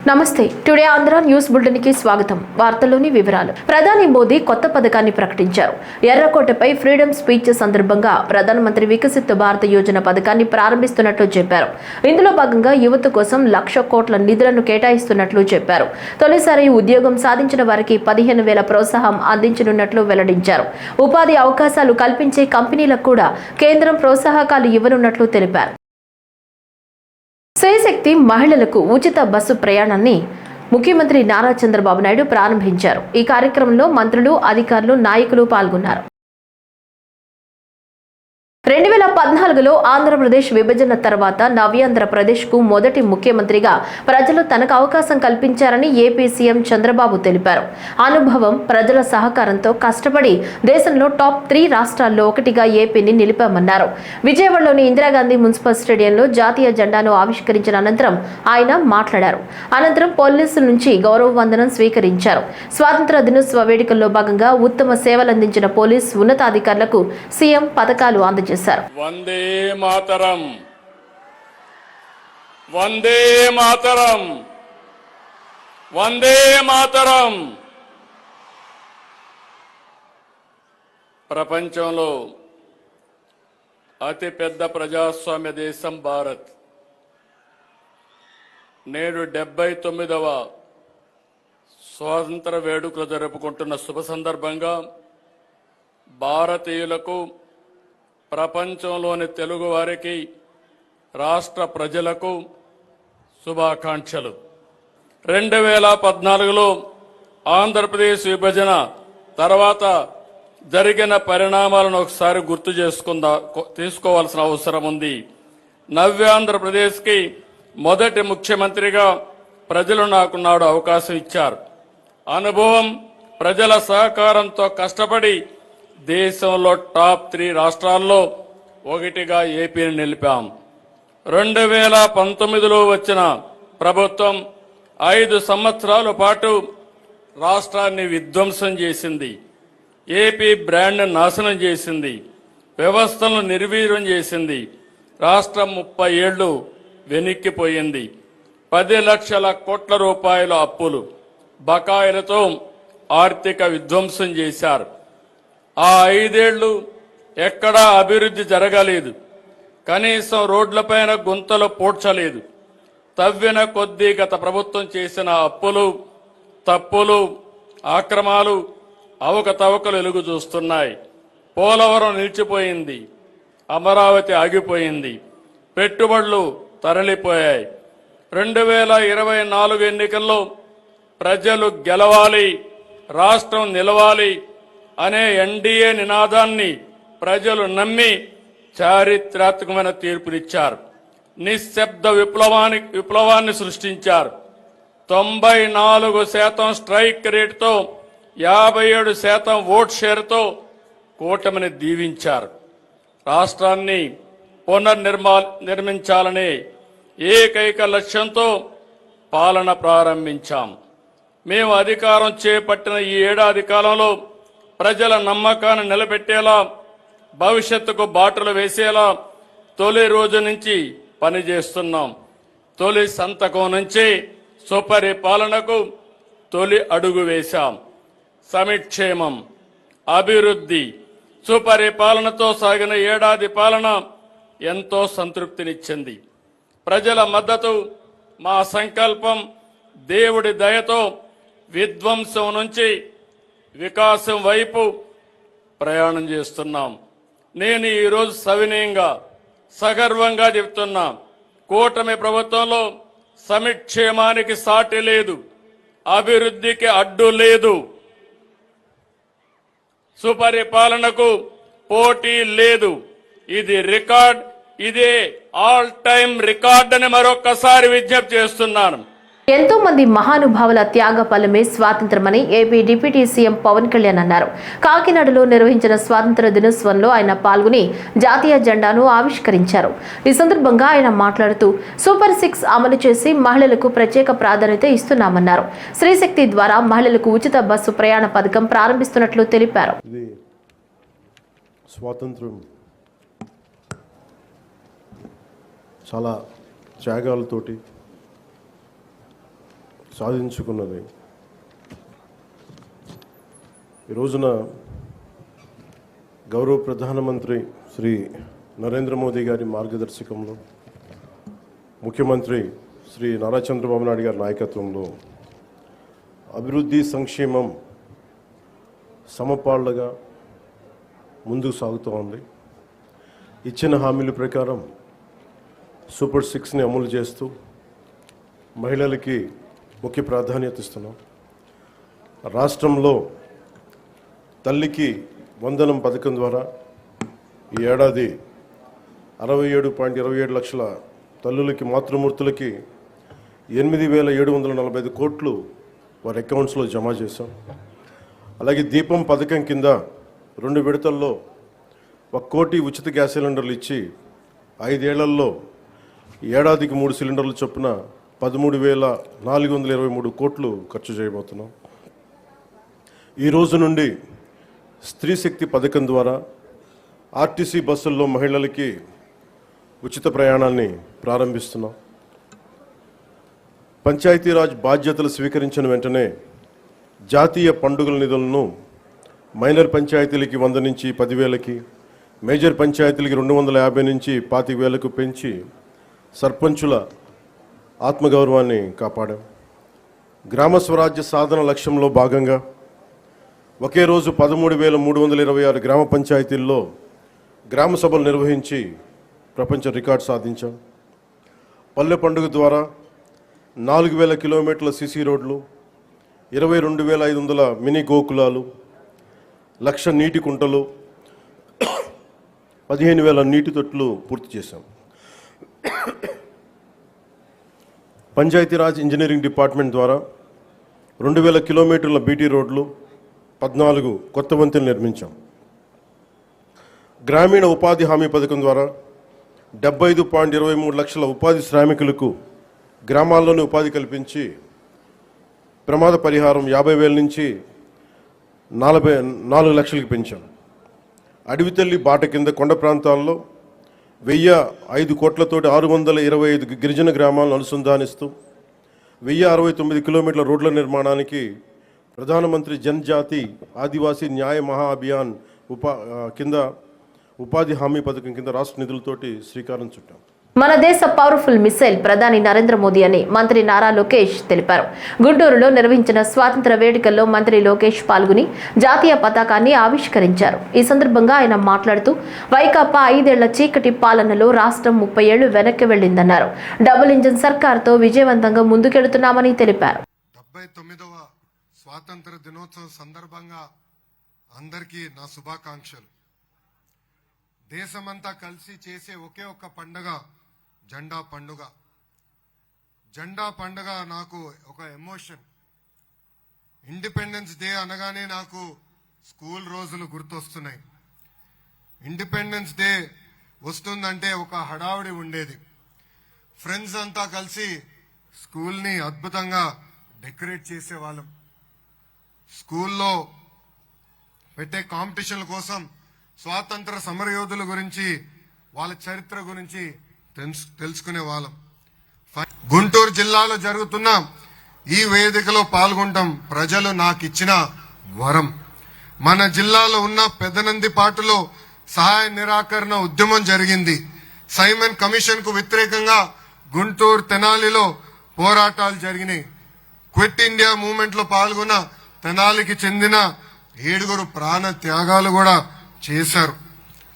నమస్తే today Andhra news bulletin కి స్వాగతం. వార్తల్లోని వివరాలు. ప్రధాని మోదీ కొత్త పథకాన్ని ప్రకటించారు. ఎర్రకోటపై ఫ్రీడమ్ స్పీచ్ సందర్భంగా ప్రధానమంత్రి వికసిత్ భారత్ యోజన పథకాన్ని ప్రారంభిస్తున్నట్లు చెప్పారు. ఇందులో భాగంగా యువత కోసం 1,00,000 కోట్ల నిధులను కేటాయిస్తున్నట్లు చెప్పారు. తొలిసారి ఉద్యోగం సాధించిన వారికి 15,000 ప్రోత్సాహం అందించనున్నట్లు వెల్లడించారు. ఉపాధి అవకాశాలు కల్పించే కంపెనీలకు కూడా కేంద్రం ప్రోత్సాహకాలు ఇవ్వనున్నట్లు తెలిపారు. స్త్రీశక్తి మహిళలకు ఉచిత బస్సు ప్రయాణాన్ని ముఖ్యమంత్రి నారా చంద్రబాబు నాయుడు ప్రారంభించారు. ఈ కార్యక్రమంలో మంత్రులు, అధికారులు, నాయకులు పాల్గొన్నారు. 2014లో ఆంధ్రప్రదేశ్ విభజన తర్వాత నవ్యాంధ్రప్రదేశ్కు మొదటి ముఖ్యమంత్రిగా ప్రజలు తనకు అవకాశం కల్పించారని ఏపీ సీఎం చంద్రబాబు తెలిపారు. అనుభవం, ప్రజల సహకారంతో కష్టపడి దేశంలో టాప్ 3 రాష్ట్రాల్లో ఒకటిగా ఏపీని నిలిపామన్నారు. విజయవాడలోని ఇందిరాగాంధీ మున్సిపల్ స్టేడియంలో జాతీయ జెండాను ఆవిష్కరించిన అనంతరం ఆయన మాట్లాడారు. అనంతరం పోలీసుల నుంచి గౌరవ వందనం స్వీకరించారు. స్వాతంత్ర దినోత్సవ వేడుకల్లో భాగంగా ఉత్తమ సేవలందించిన పోలీస్ ఉన్నతాధికారులకు సీఎం పథకాలు అందజేశారు. వందే మాతరం, వందే మాతరం, వందే మాతరం. ప్రపంచంలో అతిపెద్ద ప్రజాస్వామ్య దేశం భారత్. నేడు 79వ స్వాతంత్ర వేడుకలు జరుపుకుంటున్న శుభ సందర్భంగా భారతీయులకు, ప్రపంచంలోని తెలుగు వారికి, రాష్ట్ర ప్రజలకు శుభాకాంక్షలు. 2014లో ఆంధ్రప్రదేశ్ విభజన తర్వాత జరిగిన పరిణామాలను ఒకసారి గుర్తు తీసుకోవాల్సిన అవసరం ఉంది. నవ్యాంధ్రప్రదేశ్కి మొదటి ముఖ్యమంత్రిగా ప్రజలు నాకు నాడు అవకాశం ఇచ్చారు. అనుభవం, ప్రజల సహకారంతో కష్టపడి దేశంలో టాప్ 3 రాష్ట్రాల్లో ఒకటిగా ఏపీని నిలిపాం. 2019లో వచ్చిన ప్రభుత్వం 5 సంవత్సరాల పాటు రాష్ట్రాన్ని విధ్వంసం చేసింది. ఏపీ బ్రాండ్ నాశనం చేసింది. వ్యవస్థలను నిర్వీర్యం చేసింది. రాష్ట్రం 30 ఏళ్లు వెనక్కిపోయింది. 10 లక్షల కోట్ల రూపాయల అప్పులు, బకాయిలతో ఆర్థిక విధ్వంసం చేశారు. ఆ 5 ఏళ్లు ఎక్కడా అభివృద్ధి జరగలేదు. కనీసం రోడ్లపైన గుంతలు పూడ్చలేదు. తవ్విన కొద్దీ గత ప్రభుత్వం చేసిన అప్పులు, తప్పులు, ఆక్రమాలు, అవకతవకలు వెలుగు చూస్తున్నాయి. పోలవరం నిలిచిపోయింది. అమరావతి ఆగిపోయింది. పెట్టుబడులు తరలిపోయాయి. 2024 ఎన్నికల్లో ప్రజలు గెలవాలి, రాష్ట్రం నిలవాలి అనే ఎన్డీఏ నినాదాన్ని ప్రజలు నమ్మి చారిత్రాత్మకమైన తీర్పునిచ్చారు. నిశ్శబ్ద విప్లవాన్ని సృష్టించారు. 94% స్ట్రైక్ రేటుతో 57% ఓట్ షేర్తో కూటమిని దీవించారు. రాష్ట్రాన్ని నిర్మించాలనే ఏకైక లక్ష్యంతో పాలన ప్రారంభించాం. మేము అధికారం చేపట్టిన ఈ ఏడాది కాలంలో ప్రజల నమ్మకాన్ని నిలబెట్టేలా, భవిష్యత్తుకు బాటలు వేసేలా తొలి రోజు నుంచి పనిచేస్తున్నాం. తొలి సంతకం నుంచి సుపరిపాలనకు తొలి అడుగు వేశాం. సంక్షేమం, అభివృద్ధి, సుపరిపాలనతో సాగిన ఏడాది పాలన ఎంతో సంతృప్తినిచ్చింది. ప్రజల మద్దతు మా సంకల్పం. దేవుడి దయతో విధ్వంసం నుంచి వికాసం వైపు ప్రయాణం చేస్తున్నాం. నేను ఈరోజు సవినయంగా, సగర్వంగా చెప్తున్నా, కూటమి ప్రభుత్వంలో సంక్షేమానికి సాటి లేదు, అభివృద్ధికి అడ్డు లేదు, సుపరిపాలనకు పోటీ లేదు. ఇది రికార్డ్. ఇదే ఆల్ టైమ్ రికార్డ్ అని మరొకసారి విజ్ఞప్తి చేస్తున్నాను. ఎంతో మంది మహానుభావుల త్యాగ ఫలమే స్వాతంత్రమని AP deputy CM Pawan Kalyan అన్నారు. కాకినాడలో నిర్వహించిన స్వాతంత్ర దినోత్సవంలో ఆయన పాల్గొని జాతీయ జెండాను ఆవిష్కరించారు. ఈ సందర్భంగా ఆయన మాట్లాడుతూ సూపర్ 6 అమలు చేసి మహిళలకు ప్రత్యేక ప్రాధాన్యత ఇస్తున్నామన్నారు. స్త్రీశక్తి ద్వారా మహిళలకు ఉచిత బస్సు ప్రయాణ పథకం ప్రారంభిస్తున్నట్లు తెలిపారు. స్వాతంత్రం చాలా త్యాగాలతోటి సాధించుకున్నది. ఈ రోజున గౌరవ ప్రధానమంత్రి శ్రీ నరేంద్ర మోదీ గారి మార్గదర్శకంలో, ముఖ్యమంత్రి శ్రీ నారా చంద్రబాబు నాయుడు గారి నాయకత్వంలో అభివృద్ధి సంక్షేమం సమపాళ్లుగా ముందుకు సాగుతూ ఉంది. ఇచ్చిన హామీల ప్రకారం సూపర్ 6ని అమలు చేస్తూ మహిళలకి ముఖ్య ప్రాధాన్యత ఇస్తున్నాం. రాష్ట్రంలో తల్లికి వందనం పథకం ద్వారా ఈ ఏడాది 67.27 లక్షల తల్లులకి, మాతృమూర్తులకి 8,745 కోట్లు వారి అకౌంట్స్లో జమ చేశాం. అలాగే దీపం పథకం కింద 2 విడతల్లో 1 కోటి ఉచిత గ్యాస్ సిలిండర్లు ఇచ్చి 5 ఏళ్లలో ఏడాదికి 3 సిలిండర్ల చొప్పున 13,423 కోట్లు ఖర్చు చేయబోతున్నాం. ఈ రోజు నుండి స్త్రీ శక్తి పథకం ద్వారా ఆర్టీసీ బస్సుల్లో మహిళలకి ఉచిత ప్రయాణాన్ని ప్రారంభిస్తున్నాం. పంచాయతీరాజ్ బాధ్యతలు స్వీకరించిన వెంటనే జాతీయ పండుగల నిధులను మైనర్ పంచాయతీలకి 100 నుంచి 10,000కి, మేజర్ పంచాయతీలకి 250 నుంచి 25,000కు పెంచి సర్పంచుల ఆత్మగౌరవాన్ని కాపాడాం. గ్రామ స్వరాజ్య సాధన లక్ష్యంలో భాగంగా ఒకే రోజు 13,326 గ్రామ పంచాయతీల్లో గ్రామ సభలు నిర్వహించి ప్రపంచ రికార్డు సాధించాం. పల్లె పండుగ ద్వారా 4,000 కిలోమీటర్ల సిసి రోడ్లు, 22,500 మినీ గోకులాలు, 1,00,000 నీటి కుంటలు, 15,000 నీటి తొట్లు పూర్తి చేశాం. పంచాయతీరాజ్ ఇంజనీరింగ్ డిపార్ట్మెంట్ ద్వారా 2,000 కిలోమీటర్ల బీటీ రోడ్లు, 14 కొత్త వంతెనలు నిర్మించాం. గ్రామీణ ఉపాధి హామీ పథకం ద్వారా 75.23 లక్షల ఉపాధి శ్రామికులకు గ్రామాల్లోనే ఉపాధి కల్పించి ప్రమాద పరిహారం 50,000 నుంచి 4 లక్షలకు పెంచాం. అడవి తల్లి బాట కింద కొండ ప్రాంతాల్లో 1,005 కోట్లతోటి 625 గిరిజన గ్రామాలను అనుసంధానిస్తూ 1,069 కిలోమీటర్ల రోడ్ల నిర్మాణానికి ప్రధానమంత్రి జనజాతి ఆదివాసీ న్యాయ మహా అభియాన్ కింద ఉపాధి హామీ పథకం కింద రాష్ట్ర నిధులతోటి శ్రీకారం చుట్టాం. మన దేశ పవర్ఫుల్ మిసైల్ ప్రధాని నరేంద్ర మోదీ అని మంత్రి నారా లోకేష్ తెలిపారు. గుంటూరులో నిర్వహించిన స్వాతంత్ర వేడుకల్లో మంత్రి లోకేష్ పాల్గొని జాతీయ పతాకాన్ని ఆవిష్కరించారు. ఈ సందర్భంగా ఆయన మాట్లాడుతూ వైకాపా 5 ఏళ్ల చీకటి పాలనలో రాష్ట్రం 30 ఏళ్లు వెనక్కి వెళ్లిందన్నారు. డబుల్ ఇంజిన్ సర్కార్తో విజయవంతంగా ముందుకెడుతున్నామని తెలిపారు. 79వ స్వాతంత్ర దినోత్సవం సందర్భంగా అందరికీ నా శుభాకాంక్షలు. దేశమంతా కలిసి చేసే ఒకే ఒక్క పండుగ జెండా పండుగ. జెండా పండుగ నాకు ఒక ఎమోషన్. ఇండిపెండెన్స్ డే అనగానే నాకు స్కూల్ రోజులు గుర్తొస్తున్నాయి. ఇండిపెండెన్స్ డే వస్తుందంటే ఒక హడావుడి ఉండేది. ఫ్రెండ్స్ అంతా కలిసి స్కూల్ని అద్భుతంగా డెకరేట్ చేసేవాళ్ళం. స్కూల్లో పెట్టే కాంపిటీషన్ల కోసం స్వాతంత్ర సమరయోధుల గురించి, వాళ్ళ చరిత్ర గురించి తెలుసుకునే వాళ్ళం. గుంటూరు జిల్లాలో జరుగుతున్న ఈ వేదికలో పాల్గొనడం ప్రజలు నాకు ఇచ్చిన వరం. మన జిల్లాలో ఉన్న పెదనందిపాటులో సహాయ నిరాకరణ ఉద్యమం జరిగింది. సైమన్ కమిషన్ కు వ్యతిరేకంగా గుంటూరు తెనాలిలో పోరాటాలు జరిగినాయి. క్విట్ ఇండియా మూవ్మెంట్ లో పాల్గొన్న తెనాలికి చెందిన 7 ప్రాణ త్యాగాలు కూడా చేశారు.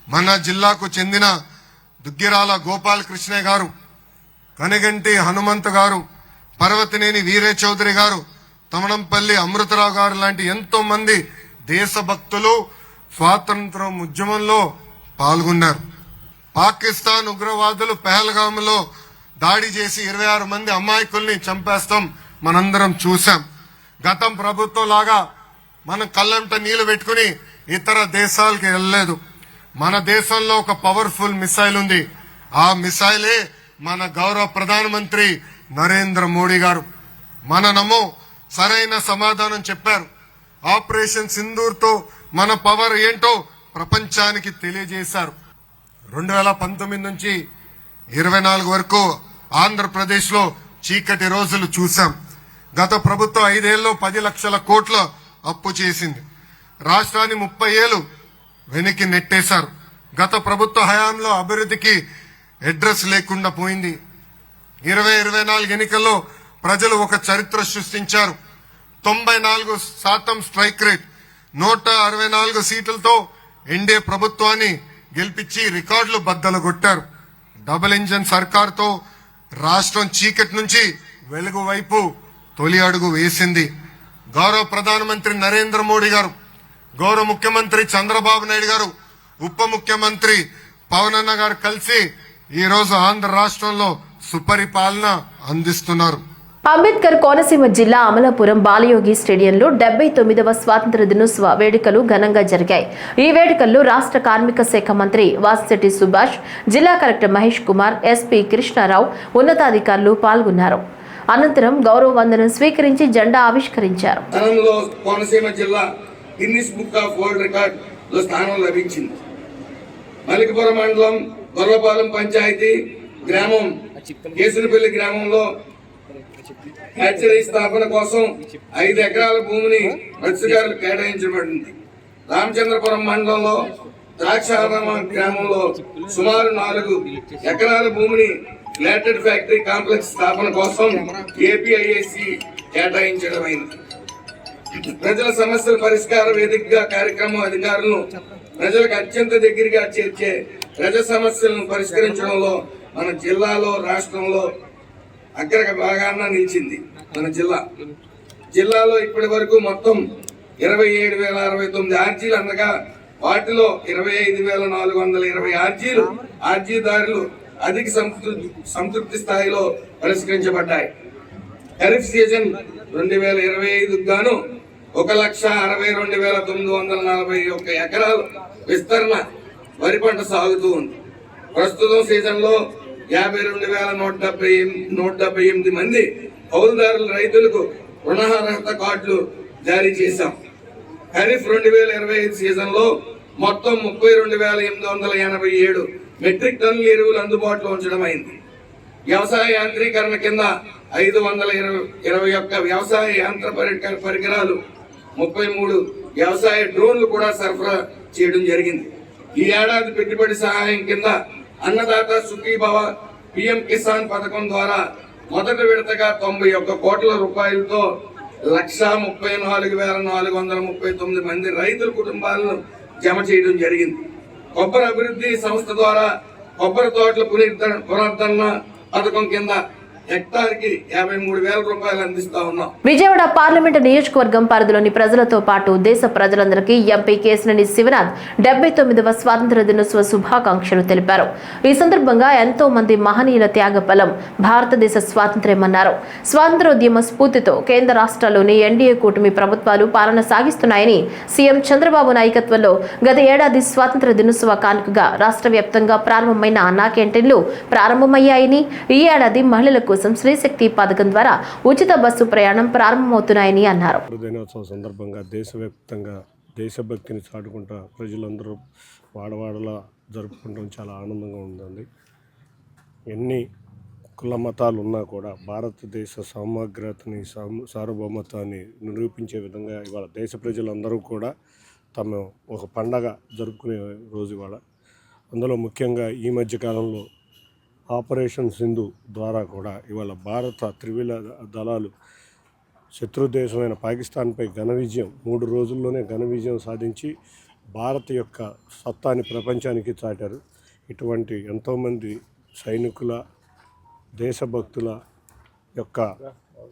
మన జిల్లాకు చెందిన దుగ్గిరాల గోపాలకృష్ణ గారు, కనగంటి హనుమంత్ గారు, పర్వతనేని వీరే చౌదరి గారు, తమణంపల్లి అమృతరావు గారు లాంటి ఎంతో మంది దేశభక్తులు స్వాతంత్రం ఉద్యమంలో పాల్గొన్నారు. పాకిస్తాన్ ఉగ్రవాదులు పెహల్గాములో దాడి చేసి 26 మంది అమాయకుల్ని చంపేస్తాం మనందరం చూసాం. గతం ప్రభుత్వం లాగా మనం కళ్ళంట నీళ్లు పెట్టుకుని ఇతర దేశాలకు వెళ్ళలేదు. మన దేశంలో ఒక పవర్ఫుల్ మిసైల్ ఉంది. ఆ మిసైలే మన గౌరవ ప్రధానమంత్రి నరేంద్ర మోడీ గారు. మన నమో సరైన సమాధానం చెప్పారు. ఆపరేషన్ సింధూర్ తో మన పవర్ ఏంటో ప్రపంచానికి తెలియజేశారు. 2019 నుంచి 24 వరకు ఆంధ్రప్రదేశ్ లో చీకటి రోజులు చూశాం. గత ప్రభుత్వం 5 ఏళ్లలో 10 లక్షల కోట్ల అప్పు చేసింది. రాష్ట్రాన్ని 30 ఏళ్లు వెనక్కి నెట్టేశారు. గత ప్రభుత్వ హయాంలో అభివృద్ధికి అడ్రస్ లేకుండా పోయింది. 2024 ఎన్నికల్లో ప్రజలు ఒక చరిత్ర సృష్టించారు. 94% స్ట్రైక్ రేట్, 164 సీట్లతో ఎన్డీఏ ప్రభుత్వాన్ని గెలిపించి రికార్డులు బద్దలు కొట్టారు. డబుల్ ఇంజన్ సర్కార్తో రాష్ట్రం చీకటి నుంచి వెలుగు వైపు తొలి అడుగు వేసింది. గౌరవ ప్రధానమంత్రి నరేంద్ర మోడీ గారు, గౌరవ ముఖ్యమంత్రి చంద్రబాబు నాయుడు గారు, ఉప ముఖ్యమంత్రి పవన్ అన్న గారు కలిసి ఈ రోజు ఆంధ్ర రాష్ట్రంలో సుపరిపాలన అందిస్తున్నారు. అంబేద్కర్ కోనసీమ జిల్లా అమలాపురం బాలయోగి స్టేడియంలో 79వ స్వాతంత్ర దినోత్సవ వేడుకలు ఘనంగా జరిగాయి. ఈ వేడుకల్లో రాష్ట్ర కార్మిక శాఖ మంత్రి వాసిశెట్టి సుభాష్, జిల్లా కలెక్టర్ మహేష్ కుమార్, ఎస్పీ కృష్ణారావు, ఉన్నతాధికారులు పాల్గొన్నారు. అనంతరం గౌరవ వందనం స్వీకరించి జెండా ఆవిష్కరించారు. కోనసీమ జిల్లా Guinness book of world record లో స్థానం లభించింది. మలికిపురం మండలం గొర్లపాలెం పంచాయతీ గ్రామం కేసులపల్లి గ్రామంలో హ్యాచరీ స్థాపన కోసం 5 ఎకరాల భూమిని మత్స్యకారులకు కేటాయించబడింది. రామచంద్రపురం మండలంలో ద్రాక్షారామ గ్రామంలో సుమారు 4 ఎకరాల భూమిని గ్లాటెడ్ ఫ్యాక్టరీ కాంప్లెక్స్ స్థాపన కోసం ఏపీఐఏసి కేటాయించడమైంది. ప్రజల సమస్యల పరిష్కార వేదికగా కార్యక్రమం అధికారులను ప్రజలకు అత్యంత దగ్గరగా చేర్చే ప్రజా సమస్యలను పరిష్కరించడంలో మన జిల్లాలో రాష్ట్రంలో అగ్ర భాగాన నిలిచింది. మన జిల్లాలో ఇప్పటి వరకు మొత్తం 27,069 ఆర్జీలు అందగా వాటిలో 25,420 ఆర్జీదారులు అధిక సంతృప్తి స్థాయిలో పరిష్కరించబడ్డాయి. ఖరీఫ్ సీజన్ 2025 గాను 1,62,941 ఎకరాలు విస్తరణ వరి పంట సాగుతూ ఉంది. ప్రస్తుతం సీజన్ లో 52,178 మంది కౌలుదారుల రైతులకు రుణార్హత కార్డులు జారీ చేశాం. ఖరీఫ్ 2025 సీజన్ లో మొత్తం 32,887 మెట్రిక్ టన్నుల ఎరువులు అందుబాటులో ఉంచడమైంది. వ్యవసాయ యాంత్రీకరణ కింద 521 వ్యవసాయ యంత్ర పరికరాలు, 33 వ్యవసాయ డ్రోన్లు కూడా సరఫరా చేయడం జరిగింది. ఈ ఏడాది పెట్టుబడి సహాయం కింద అన్నదాత సుఖీభవ పిఎం కిసాన్ పథకం ద్వారా మొదటి విడతగా 91 కోట్ల రూపాయలతో 1,34,439 మంది రైతుల కుటుంబాలను జమ చేయడం జరిగింది. కొబ్బరి అభివృద్ధి సంస్థ ద్వారా కొబ్బరి తోటల పునరుద్ధరణ పథకం కింద హెక్టార్కి 53,000 రూపాయలు అందిస్తా ఉన్నాం. విజయవాడ పార్లమెంటు నియోజకవర్గం పరిధిలోని ప్రజలతో పాటు దేశ ప్రజలందరికీ ఎంపీ కేశినేని శివనాథ్ 79వ స్వాతంత్ర దినోత్సవ శుభాకాంక్షలు తెలిపారు. ఈ సందర్భంగా ఎంతో మంది మహనీయుల త్యాగ ఫలం భారతదేశ స్వాతంత్ర్యమన్నారు. స్వాతంత్రోద్యమ స్ఫూర్తితో కేంద్ర రాష్ట్రాల్లోని ఎన్డీఏ కూటమి ప్రభుత్వాలు పాలన సాగిస్తున్నాయని సీఎం చంద్రబాబు నాయకత్వంలో గత ఏడాది స్వాతంత్ర దినోత్సవ కానుకగా రాష్ట్ర వ్యాప్తంగా ప్రారంభమైన అన్నా క్యాంటీన్లు ప్రారంభమయ్యాయని, ఈ ఏడాది మహిళలకు కోసం శ్రీశక్తి పథకం ద్వారా ఉచిత బస్సు ప్రయాణం ప్రారంభమవుతున్నాయని అన్నారు. దినోత్సవం సందర్భంగా దేశవ్యాప్తంగా దేశభక్తిని చాటుకుంటా ప్రజలందరూ వాడవాడలా జరుపుకుంటాం చాలా ఆనందంగా ఉందండి. ఎన్ని కుల మతాలు ఉన్నా కూడా భారతదేశ సమగ్రతని సార్వభౌమత్వాన్ని నిరూపించే విధంగా ఇవాళ దేశ ప్రజలందరూ కూడా తమ ఒక పండగ జరుపుకునే రోజు ఇవాళ. అందులో ముఖ్యంగా ఈ మధ్యకాలంలో ఆపరేషన్ సింధు ద్వారా కూడా ఇవాళ భారత త్రివిధ దళాలు శత్రు దేశమైన పాకిస్తాన్పై ఘన విజయం 3 రోజుల్లోనే ఘన విజయం సాధించి భారత్ యొక్క సత్తాని ప్రపంచానికి చాటారు. ఇటువంటి ఎంతోమంది సైనికుల దేశభక్తుల యొక్క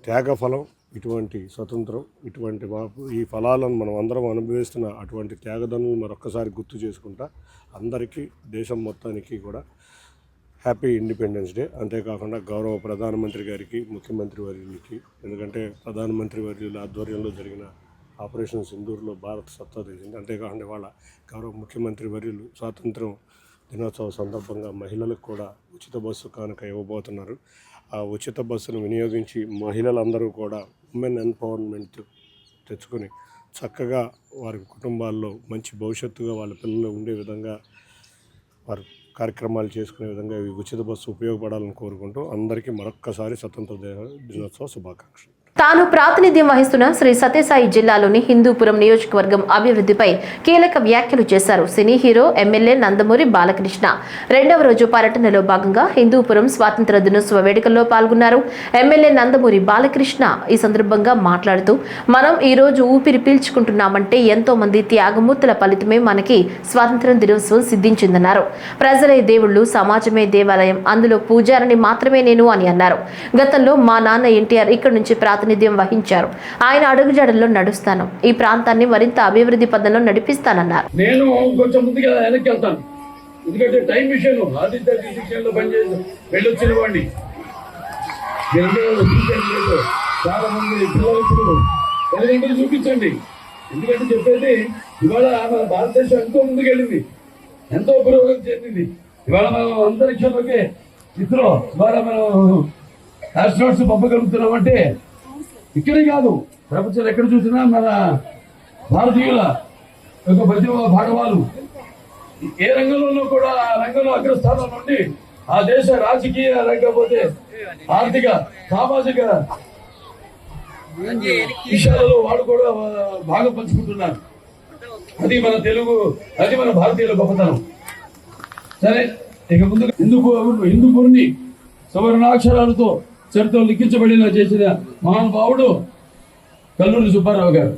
త్యాగఫలం ఇటువంటి స్వతంత్రం, ఇటువంటి ఈ ఫలాలను మనం అందరం అనుభవిస్తున్న అటువంటి త్యాగదనులు మరొక్కసారి గుర్తు చేసుకుంటా అందరికీ దేశం మొత్తానికి కూడా హ్యాపీ ఇండిపెండెన్స్ డే. అంతేకాకుండా గౌరవ ప్రధానమంత్రి గారికి, ముఖ్యమంత్రి వర్యులకి, ఎందుకంటే ప్రధానమంత్రి వర్యుల ఆధ్వర్యంలో జరిగిన ఆపరేషన్ సింధూర్లో భారత్ సత్తా తెలిసింది. అంతేకాకుండా వాళ్ళ గౌరవ ముఖ్యమంత్రి వర్యులు స్వాతంత్రం దినోత్సవం సందర్భంగా మహిళలకు కూడా ఉచిత బస్సు కానుక ఇవ్వబోతున్నారు. ఆ ఉచిత బస్సును వినియోగించి మహిళలందరూ కూడా ఉమెన్ ఎంపవర్మెంట్ తెచ్చుకొని చక్కగా వారి కుటుంబాల్లో మంచి భవిష్యత్తుగా వాళ్ళ పిల్లలు ఉండే విధంగా వారు కార్యక్రమాలు చేసుకునే విధంగా ఈ ఉచిత బస్సు ఉపయోగపడాలని కోరుకుంటూ అందరికీ మరొక్కసారి స్వతంత్ర దినోత్సవ శుభాకాంక్షలు. తాను ప్రాతినిధ్యం వహిస్తున్న శ్రీ సత్యసాయి జిల్లాలోని హిందూపురం నియోజకవర్గం అభివృద్ధిపై కీలక వ్యాఖ్యలు చేశారు cine hero MLA Nandamuri Balakrishna. రెండవ రోజు పర్యటనలో భాగంగా హిందూపురం స్వాతంత్ర దినోత్సవ వేడుకల్లో పాల్గొన్నారు. ఎమ్మెల్యే నందమూరి బాలకృష్ణ ఈ సందర్భంగా మాట్లాడుతూ, మనం ఈ రోజు ఊపిరి పీల్చుకుంటున్నామంటే ఎంతో మంది త్యాగమూర్తుల ఫలితమే మనకి స్వాతంత్ర దినోత్సవం సిద్ధించిందన్నారు. ప్రజలే దేవుళ్ళు, సమాజమే దేవాలయం, అందులో పూజారిని మాత్రమే నేను అని అన్నారు. గతంలో మా నాన్న ఎన్టీఆర్ ఇక్కడి నుంచి ప్రాతినిధ్యం వహించారు. ఆయన అడుగుజాడల్లో నడుస్తాను, ఈ ప్రాంతాన్ని మరింత అభివృద్ధి పదంలో నడిపిస్తానన్నారు. నేను కొంచెం ముందుగా వెనక్కి వెళ్తాను, ఎందుకంటే టైం విషయంలో ఆదిత్య విషయంలో పనిచేసి వెళ్ళొచ్చిన వాడిని చాలా మంది పిల్లలు తల్లిదండ్రులు చూపించండి. ఎందుకంటే చెప్పేది ఇవాళ మన భారతదేశం ఎంతో ముందుకెళ్ళింది, ఎంతో పురోగతి చెందింది. ఇవాళ మనం అంతరిక్షంలోకి ఇస్రో ద్వారా మనం ఆస్ట్రోనాట్స్ పంపగలుగుతున్నామంటే ఇక్కడే కాదు, ప్రపంచంలో ఎక్కడ చూసినా మన భారతీయుల యొక్క ప్రతిభ భాగవాలు ఏ రంగంలో కూడా ఆ రంగంలో అగ్రస్థానం నుండి ఆ దేశ రాజకీయ లేకపోతే ఆర్థిక సామాజిక విషయాలలో వాళ్ళు కూడా భాగం పంచుకుంటున్నారు. అది మన తెలుగు, అది మన భారతీయుల గొప్పతనం. సరే, ఇక ముందు హిందూపూర్ని సువర్ణాక్షరాలతో చరిత్రలో లిఖించబడిన చేసిన మహానుభావుడు కల్లూరి సుబ్బారావు గారు.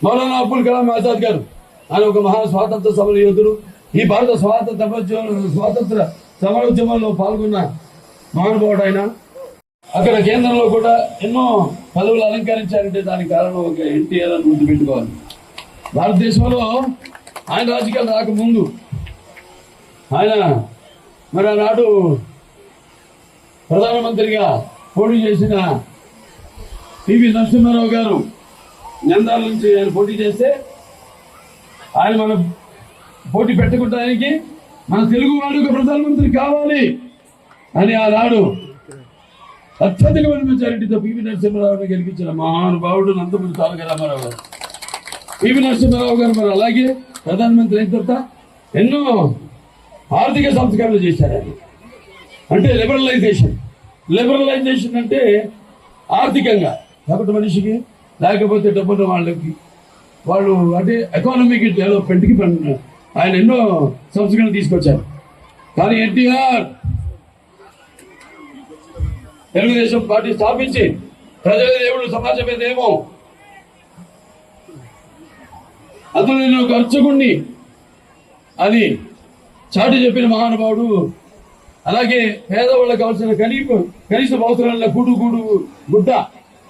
మౌలానా అబుల్ కలాం ఆజాద్ గారు, ఆయన ఒక మహా స్వాతంత్ర సమర యోధుడు. ఈ భారత స్వాతంత్ర సమరోద్యమంలో పాల్గొన్న మహానుభావుడు ఆయన. అక్కడ కేంద్రంలో కూడా ఎన్నో పదవులు అలంకరించారంటే దానికి కారణం ఒక ఎన్టీఆర్ అని గుర్తుపెట్టుకోవాలి. భారతదేశంలో ఆయన రాజకీయాలు రాకముందు ఆయన మరి ఆనాడు ప్రధానమంత్రిగా పోటీ చేసిన పివి నరసింహారావు గారు నంద్యాల నుంచి ఆయన పోటీ చేస్తే ఆయన మన పోటీ పెట్టుకోవడానికి మన తెలుగు వాడు ప్రధానమంత్రి కావాలి అని ఆనాడు అత్యధికమైన మెజారిటీతో పివి నరసింహారావుని గెలిపించిన మహానుభావుడు నందమూరి తారక రామారావు గారు. పివి నరసింహారావు గారు మరి అలాగే ప్రధానమంత్రి అయిన తర్వాత ఎన్నో ఆర్థిక సంస్కరణలు చేశారు. ఆయన అంటే లిబరలైజేషన్ అంటే ఆర్థికంగా కాబట్టి మనిషికి లేకపోతే డబ్బున్న వాళ్ళకి వాళ్ళు అంటే ఎకానమిక్ డెవలప్మెంట్కి ఆయన ఎన్నో సంస్కరణలు తీసుకొచ్చారు. కానీ ఎన్టీఆర్ తెలుగుదేశం పార్టీ స్థాపించి ప్రజల దేవుడు సమాజమే దేవం, అందులో నేను ఒక అర్చకుణ్ణి అని చాటి చెప్పిన మహానుభావుడు. అలాగే పేదవాళ్ళకి కావాల్సిన కనీస అవసరాల గుడ్డ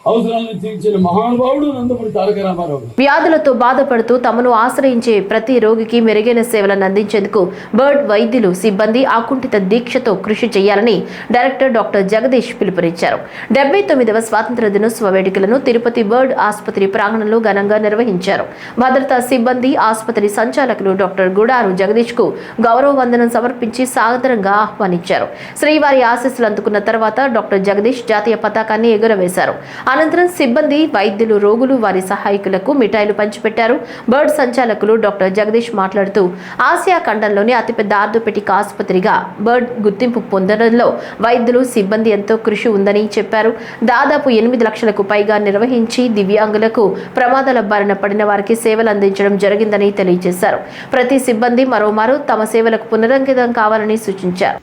అవసరాలను తీర్చిన మహానుభావుడు నందమూరి తారక రామారావు. వ్యాధులతో బాధపడుతూ తమను ఆశ్రయించే ప్రతి రోగికి మెరుగైన సేవలను అందించేందుకు బర్డ్ వైద్యులు సిబ్బంది అకుంఠిత దీక్షతో కృషి చేయాలని డైరెక్టర్ డాక్టర్ జగదీష్ పిలుపునిచ్చారు. 79వ స్వాతంత్ర దినోత్సవ వేడుకలను తిరుపతి బర్డ్ ఆసుపత్రి ప్రాంగణంలో ఘనంగా నిర్వహించారు. భద్రతా సిబ్బంది ఆసుపత్రి సంచాలకులు డాక్టర్ గుడారు జగదీష్ కు గౌరవ వందనం సమర్పించి సాదరంగా ఆహ్వానించారు. శ్రీవారి ఆశీస్సులు అందుకున్న తర్వాత డాక్టర్ జగదీష్ జాతీయ పతాకాన్ని ఎగురవేశారు. అనంతరం సిబ్బంది, వైద్యులు, రోగులు, వారి సహాయకులకు మిఠాయిలు పంచిపెట్టారు. బర్డ్ సంచాలకులు డాక్టర్ జగదీష్ మాట్లాడుతూ, ఆసియా ఖండంలోని అతిపెద్ద ఆర్థోపెడిక్ ఆసుపత్రిగా బర్డ్ గుర్తింపు పొందడంలో వైద్యులు, సిబ్బంది ఎంతో కృషి ఉందని చెప్పారు. దాదాపు 8 లక్షలకు పైగా నిర్వహించి దివ్యాంగులకు ప్రమాదాల బారిన పడిన వారికి సేవలు అందించడం జరిగిందని తెలియజేశారు. ప్రతి సిబ్బంది మరోమారు తమ సేవలకు పునరంకితం కావాలని సూచించారు.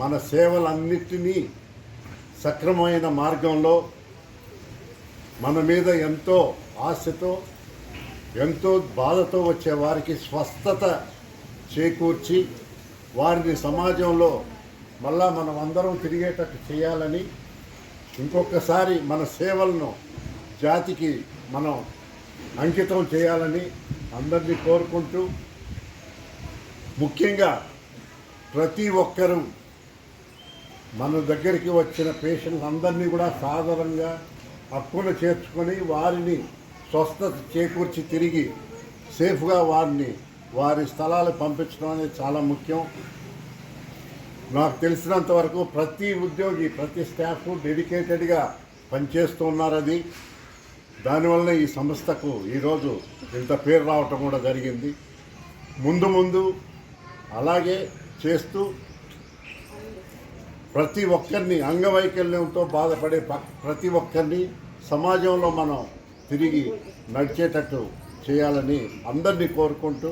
మన సేవలన్నిటినీ సక్రమమైన మార్గంలో మన మీద ఎంతో ఆశతో ఎంతో బాధతో వచ్చే వారికి స్వస్థత చేకూర్చి వారిని సమాజంలో మళ్ళా మనం అందరం తిరిగేటట్టు చేయాలని, ఇంకొకసారి మన సేవలను జాతికి మనం అంకితం చేయాలని అందరినీ కోరుకుంటూ, ముఖ్యంగా ప్రతి ఒక్కరూ మన దగ్గరికి వచ్చిన పేషెంట్స్ అందరినీ కూడా సాధారణంగా హక్కును చేర్చుకొని వారిని స్వస్థత చేకూర్చి తిరిగి సేఫ్గా వారి స్థలాలకు పంపించడం అనేది చాలా ముఖ్యం. నాకు తెలిసినంత వరకు ప్రతి ఉద్యోగి, ప్రతి స్టాఫ్ డెడికేటెడ్గా పనిచేస్తూ ఉన్నారు. అది దానివల్ల ఈ సంస్థకు ఈరోజు ఇంత పేరు రావటం కూడా జరిగింది. ముందు అలాగే చేస్తూ ప్రతి ఒక్కరిని అంగవైకల్యంతో బాధపడే ప్రతి ఒక్కరిని సమాజంలో మనం తిరిగి నడిచేటట్టు చేయాలని అందరినీ కోరుకుంటూ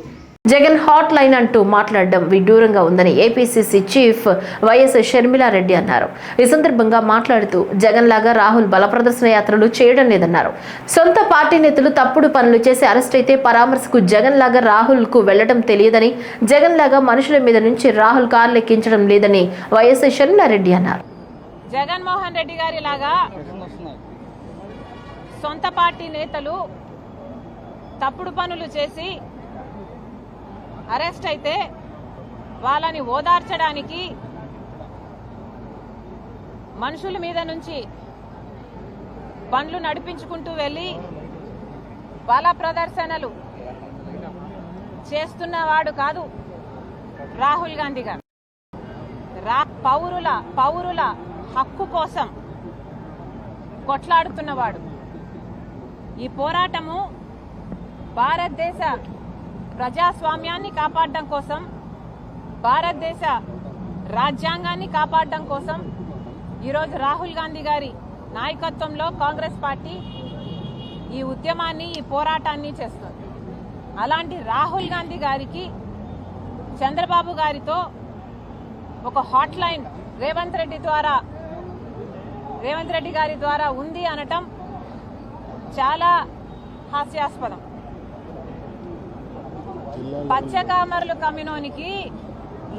జగన్ హాట్ లైన్ అంటూ మాట్లాడడం విడ్డూరంగా ఉందని ఏపీసీసీ చీఫ్ వైఎస్ షర్మిలారెడ్డి అన్నారు. ఈ సందర్భంగా మాట్లాడుతూ జగన్ లాగా రాహుల్ బలప్రదర్శన యాత్రలు చేయడం లేదన్నారు. సొంత పార్టీ నేతలు తప్పుడు పనులు చేసి అరెస్ట్ అయితే పరామర్శకు జగన్ లాగా రాహుల్ కు వెళ్లడం తెలియదని, జగన్ లాగా మనుషుల మీద నుంచి రాహుల్ కార్లు ఎక్కించడం లేదని వైఎస్ షర్మిలారెడ్డి అన్నారు. జగన్మోహన్ రెడ్డి గారి లాగా సొంత పార్టీ నేతలు తప్పుడు పనులు చేసి అరెస్ట్ అయితే వాళ్ళని ఓదార్చడానికి మనుషుల మీద నుంచి బండ్లు నడిపించుకుంటూ వెళ్లి బల ప్రదర్శనలు చేస్తున్నవాడు కాదు రాహుల్ గాంధీ గారు. పౌరుల హక్కు కోసం కొట్లాడుతున్నవాడు. ఈ పోరాటము భారతదేశ ప్రజాస్వామ్యాన్ని కాపాడడం కోసం, భారతదేశ రాజ్యాంగాన్ని కాపాడడం కోసం ఈరోజు రాహుల్ గాంధీ గారి నాయకత్వంలో కాంగ్రెస్ పార్టీ ఈ ఉద్యమాన్ని, ఈ పోరాటాన్ని చేస్తుంది. అలాంటి రాహుల్ గాంధీ గారికి చంద్రబాబు గారితో ఒక హాట్ లైన్ రేవంత్ రెడ్డి గారి ద్వారా ఉంది అనటం చాలా హాస్యాస్పదం. పచ్చకామర్లు కమ్మినోనికి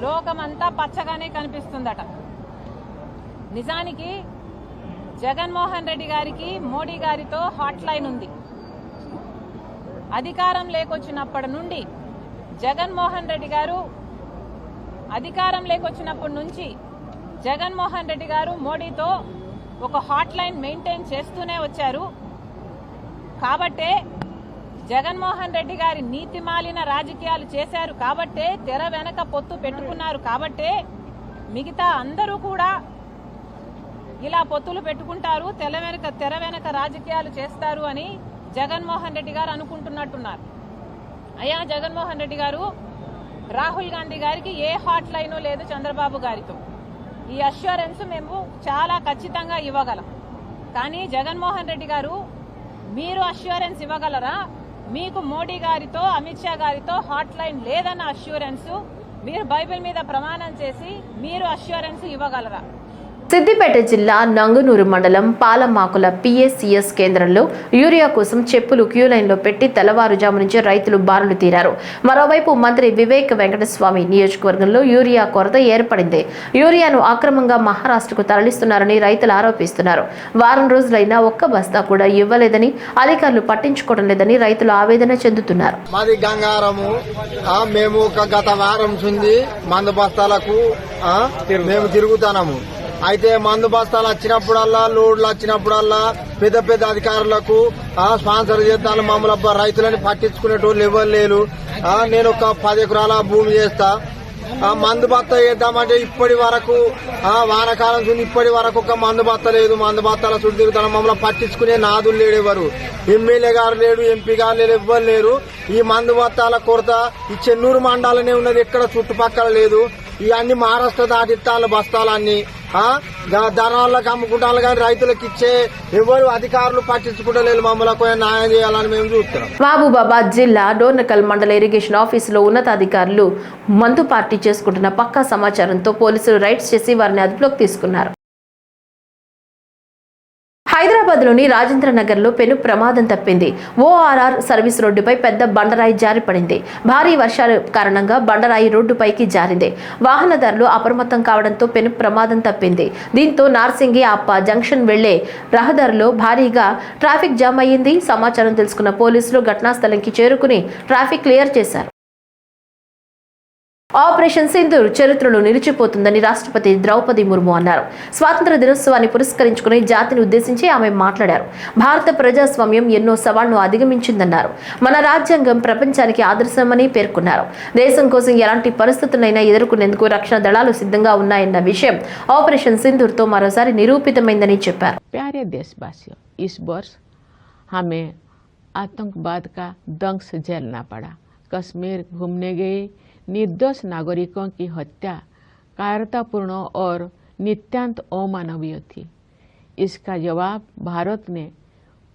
లోకమంతా పచ్చగానే కనిపిస్తుందట. నిజానికి జగన్మోహన్ రెడ్డి గారికి మోడీ గారితో హాట్ లైన్ ఉంది. అధికారం లేకొచ్చినప్పటి నుండి జగన్మోహన్ రెడ్డి గారు మోడీతో ఒక హాట్ లైన్ మెయింటైన్ చేస్తూనే వచ్చారు. కాబట్టే జగన్మోహన్ రెడ్డి గారి నీతిమాలిన రాజకీయాలు చేశారు కాబట్టే, తెర వెనక పొత్తు పెట్టుకున్నారు కాబట్టే మిగతా అందరూ కూడా ఇలా పొత్తులు పెట్టుకుంటారు, తెర వెనక రాజకీయాలు చేస్తారు అని జగన్మోహన్ రెడ్డి గారు అనుకుంటున్నట్టున్నారు. అయ్యా జగన్మోహన్ రెడ్డి గారు, రాహుల్ గాంధీ గారికి ఏ హాట్ లైను లేదు చంద్రబాబు గారితో. ఈ అష్యూరెన్స్ మేము చాలా ఖచ్చితంగా ఇవ్వగలం. కానీ జగన్మోహన్ రెడ్డి గారు, మీరు అష్యూరెన్స్ ఇవ్వగలరా? మీకు మోడీ గారితో, అమిత్ షా గారితో హాట్ లైన్ లేదన్న అష్యూరెన్స్ మీరు బైబిల్ మీద ప్రమాణం చేసి మీరు అష్యూరెన్స్ ఇవ్వగలరా? సిద్దిపేట జిల్లా నంగునూరు మండలం పాలమాకుల పిఎస్సిఎస్ కేంద్రంలో యూరియా కోసం చెప్పులు క్యూ లైన్లో పెట్టి తెల్లవారుజాము నుంచి రైతులు బారులు తీరారు. మరోవైపు మంత్రి వివేక్ వెంకటస్వామి నియోజకవర్గంలో యూరియా కొరత ఏర్పడింది. యూరియాను అక్రమంగా మహారాష్ట్రకు తరలిస్తున్నారని రైతులు ఆరోపిస్తున్నారు. వారం రోజులైనా ఒక్క బస్తా కూడా ఇవ్వలేదని, అధికారులు పట్టించుకోవడం లేదని రైతులు ఆవేదన చెందుతున్నారు. మాది గంగారము. మేము గత వారం నుంచి మందు బస్తాలకు మేము తిరుగుతున్నాము. అయితే మందు బస్తాలు వచ్చినప్పుడల్లా, లోడ్లు వచ్చినప్పుడల్లా పెద్ద పెద్ద అధికారులకు స్పాన్సర్ చేస్తాను. మమ్మల్ని రైతులని పట్టించుకునేటోళ్ళు ఎవరు లేరు. నేను ఒక 10 ఎకరాల భూమి చేస్తా. మందు బత్త వేద్దామంటే ఇప్పటి వరకు వానకాలం చూసి ఇప్పటి వరకు ఒక మందు బత్త లేదు. మందు బత్తాల చుట్టూ తిరుగుతాను. మమ్మల్ని పట్టించుకునే నాదులు లేడు ఎవరు. ఎమ్మెల్యే గారు లేడు, ఎంపీ గారు లేడు, ఎవ్వరు లేరు. ఈ మందు బత్తాల కొరత ఈ చెన్నూరు మండలనే ఉన్నది, ఎక్కడ చుట్టుపక్కల లేదు. ఇవన్నీ మహారాష్ట్ర దాటిస్తాను బస్తాలన్నీ. ధనాలకు అమ్ముకుంటాను కానీ రైతులకు ఇచ్చే ఎవరు అధికారులు పట్టించుకుంటలేరు. మమ్మల్ని న్యాయం చేయాలని మేము చూస్తున్నాం. మహబూబాబాద్ జిల్లా డోర్నకల్ మండల ఇరిగేషన్ ఆఫీసులో ఉన్నతాధికారులు మందు పార్టీ చేసుకుంటున్న పక్కా సమాచారంతో పోలీసులు రైడ్స్ చేసి వారిని అదుపులోకి తీసుకున్నారు. హైదరాబాద్లోని రాజేంద్ర నగర్లో పెను ప్రమాదం తప్పింది. ఓఆర్ఆర్ సర్వీస్ రోడ్డుపై పెద్ద బండరాయి జారిపడింది. భారీ వర్షాల కారణంగా బండరాయి రోడ్డుపైకి జారింది. వాహనదారులు అప్రమత్తం కావడంతో పెను ప్రమాదం తప్పింది. దీంతో నార్సింగి అప్ప జంక్షన్ వెళ్లే రహదారిలో భారీగా ట్రాఫిక్ జామ్ అయ్యింది. సమాచారం తెలుసుకున్న పోలీసులు ఘటనా స్థలంకి చేరుకుని ట్రాఫిక్ క్లియర్ చేశారు. ఆపరేషన్ సింధూర్ చరిత్రలో నిలిచిపోతుందని రాష్ట్రపతి ద్రౌపది ముర్ము అన్నారు. స్వాతంత్ర దినోత్సవాన్ని పురస్కరించుకుని జాతిని ఉద్దేశించి ఆమె మాట్లాడారు. భారత ప్రజాస్వామ్యం ఎన్నో సవాళ్లను అధిగమించిందన్నారు. మన రాజ్యాంగం ప్రపంచానికి ఆదర్శమని పేర్కొన్నారు. దేశం కోసం ఎలాంటి పరిస్థితులైనా ఎదుర్కొనేందుకు రక్షణ దళాలు సిద్ధంగా ఉన్నాయన్న విషయం ఆపరేషన్ సింధూర్ తో మరోసారి నిరూపితమైందని చెప్పారు. प्यारे देशवासियों, इस वर्ष हमें आतंकवाद का दंश झेलना पड़ा. कश्मीर घूमने गए निर्दोष नागरिकों की हत्या कायरतापूर्ण और नितांत अमानवीय थी। इसका जवाब भारत ने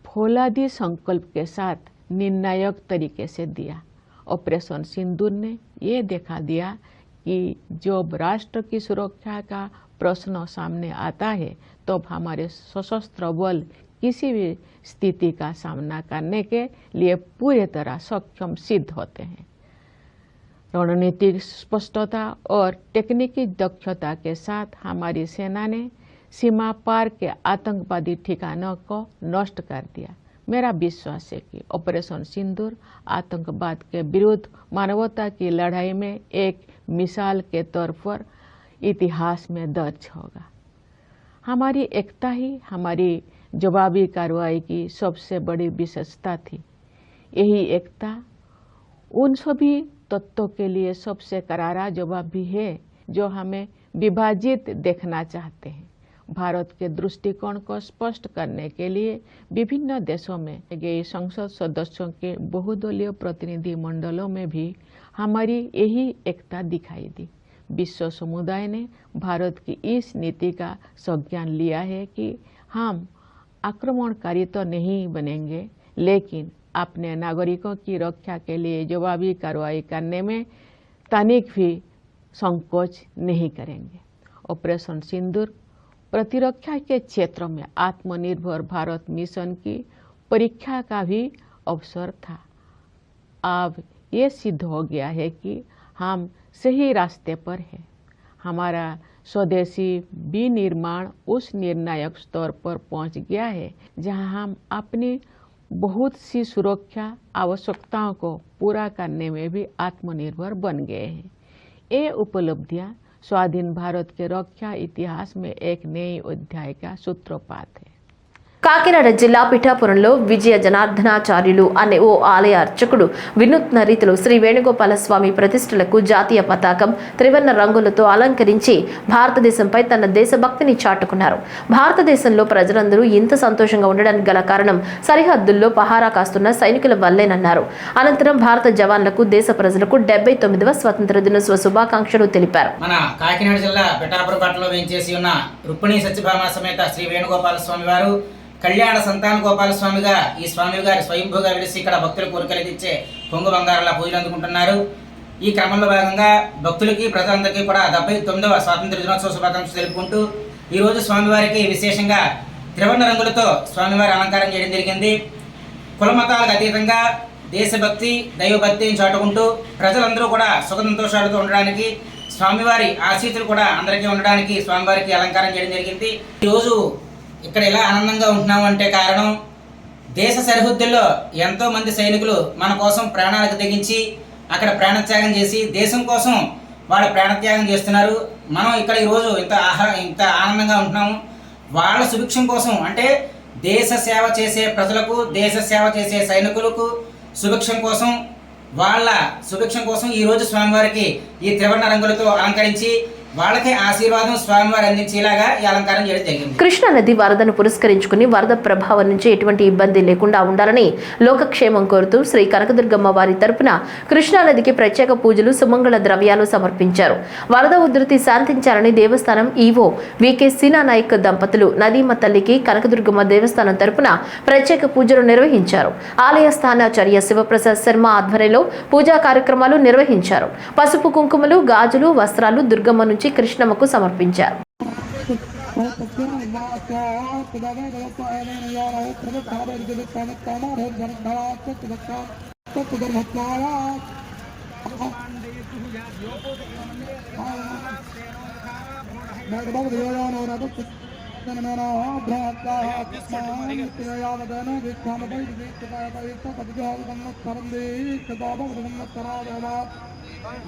फौलादी संकल्प के साथ निर्णायक तरीके से दिया। ऑपरेशन सिंदूर ने ये दिखा दिया कि जब राष्ट्र की सुरक्षा का प्रश्न सामने आता है तब हमारे सशस्त्र बल किसी भी स्थिति का सामना करने के लिए पूरी तरह सक्षम सिद्ध होते हैं। रणनीतिक स्पष्टता और टेक्निकी दक्षता के साथ हमारी सेना ने सीमा पार के आतंकवादी ठिकानों को नष्ट कर दिया। मेरा विश्वास है कि ऑपरेशन सिंदूर आतंकवाद के विरुद्ध मानवता की लड़ाई में एक मिसाल के तौर पर इतिहास में दर्ज होगा। हमारी एकता ही हमारी जवाबी कार्रवाई की सबसे बड़ी विशेषता थी। यही एकता उन सभी तत्वों के लिए सबसे करारा जवाब भी है जो हमें विभाजित देखना चाहते हैं। भारत के दृष्टिकोण को स्पष्ट करने के लिए विभिन्न देशों में गए संसद सदस्यों के बहुदलीय प्रतिनिधि मंडलों में भी हमारी यही एकता दिखाई दी। विश्व समुदाय ने भारत की इस नीति का संज्ञान लिया है कि हम आक्रमणकारी तो नहीं बनेंगे, लेकिन अपने नागरिकों की रक्षा के लिए जवाबी कार्रवाई करने में तनिक भी संकोच नहीं करेंगे। ऑपरेशन सिंदूर प्रतिरक्षा के क्षेत्र में आत्मनिर्भर भारत मिशन की परीक्षा का भी अवसर था। अब ये सिद्ध हो गया है कि हम सही रास्ते पर हैं। हमारा स्वदेशी विनिर्माण उस निर्णायक स्तर पर पहुंच गया है जहां हम अपनी बहुत सी सुरक्षा आवश्यकताओं को पूरा करने में भी आत्मनिर्भर बन गए हैं। ये उपलब्धियां स्वाधीन भारत के रक्षा इतिहास में एक नए अध्याय का सूत्रपात है। కాకినాడ జిల్లా పిఠాపురంలో విజయ జనార్దనాచార్యులు అనే ఓ ఆలయ అర్చకుడు వినూత్న రీతిలో శ్రీ వేణుగోపాల స్వామి ప్రతిష్టలకు జాతీయ పతాకం త్రివర్ణ రంగులతో అలంకరించి భారతదేశంపై తన దేశభక్తిని చాటుకున్నారు. భారతదేశంలో ప్రజలందరూ ఇంత సంతోషంగా ఉండడానికి గల కారణం సరిహద్దుల్లో పహారా కాస్తున్న సైనికుల వల్లేనన్నారు. అనంతరం భారత జవాన్లకు దేశ ప్రజలకు 79వ స్వతంత్ర దినోత్సవ శుభాకాంక్షలు తెలిపారు. మన కాకినాడ జిల్లా పిఠాపురం పట్టణంలో వేంచేసి ఉన్న రుక్మిణి సత్యభామ సమేత శ్రీ వేణుగోపాల స్వామి వారు కళ్యాణ సంతాన గోపాల స్వామిగా ఈ స్వామి గారి స్వయంభూగా వెలిసి ఇక్కడ భక్తుల కోరికలు తీర్చే పొంగు బంగారాల పూజలు అందుకుంటున్నారు. ఈ క్రమంలో భాగంగా భక్తులకి ప్రజలందరికీ కూడా 79వ స్వాతంత్ర దినోత్సవ శుభాకాంక్షలు తెలుపుకుంటూ ఈరోజు స్వామివారికి విశేషంగా త్రివర్ణ రంగులతో స్వామివారి అలంకారం చేయడం జరిగింది. కుల మతాలకు అతీతంగా దేశభక్తి దైవభక్తిని చాటుకుంటూ ప్రజలందరూ కూడా సుఖ సంతోషాలతో ఉండడానికి స్వామివారి ఆశీస్సులు కూడా అందరికీ ఉండడానికి స్వామివారికి అలంకారం చేయడం జరిగింది. ఈరోజు ఇక్కడ ఎలా ఆనందంగా ఉంటున్నాము అంటే కారణం దేశ సరిహద్దుల్లో ఎంతో మంది సైనికులు మన కోసం ప్రాణాలకు తెగించి అక్కడ ప్రాణత్యాగం చేసి దేశం కోసం వాళ్ళు ప్రాణత్యాగం చేస్తున్నారు. మనం ఇక్కడ ఈరోజు ఇంత ఆనందంగా ఉంటున్నాము. వాళ్ళ సుభిక్షం కోసం అంటే దేశ సేవ చేసే ప్రజలకు దేశ సేవ చేసే సైనికులకు సుభిక్షం కోసం వాళ్ళ సుభిక్షం కోసం ఈరోజు స్వామివారికి ఈ త్రివర్ణ రంగులతో అలంకరించి వాళ్ళకి ఆశీర్వాదం స్వామివారు అందించేలాగా ఈ అలంకారం చేయడం జరిగింది. కృష్ణా నది వరదను పురస్కరించుకుని వరద ప్రభావం నుంచి ఎటువంటి ఇబ్బంది లేకుండా ఉండాలని లోకక్షేమం కోరుతూ శ్రీ కనకదుర్గమ్మ వారి తరపున కృష్ణా నదికి ప్రత్యేక పూజలు సుమంగళ ద్రవ్యాలు సమర్పించారు. వరద ఉధృతి శాంతించాలని దేవస్థానం ఈవో వికే సీనా నాయక్ దంపతులు నదీమ తల్లికి కనకదుర్గమ్మ దేవస్థానం తరపున ప్రత్యేక పూజలు నిర్వహించారు. ఆలయ స్థానాచార్య శివప్రసాద్ శర్మ ఆధ్వర్యంలో పూజా కార్యక్రమాలు నిర్వహించారు. పసుపు కుంకుమలు గాజులు వస్త్రాలు దుర్గమ్మ నుంచి కృష్ణమ్మకు సమర్పించారు.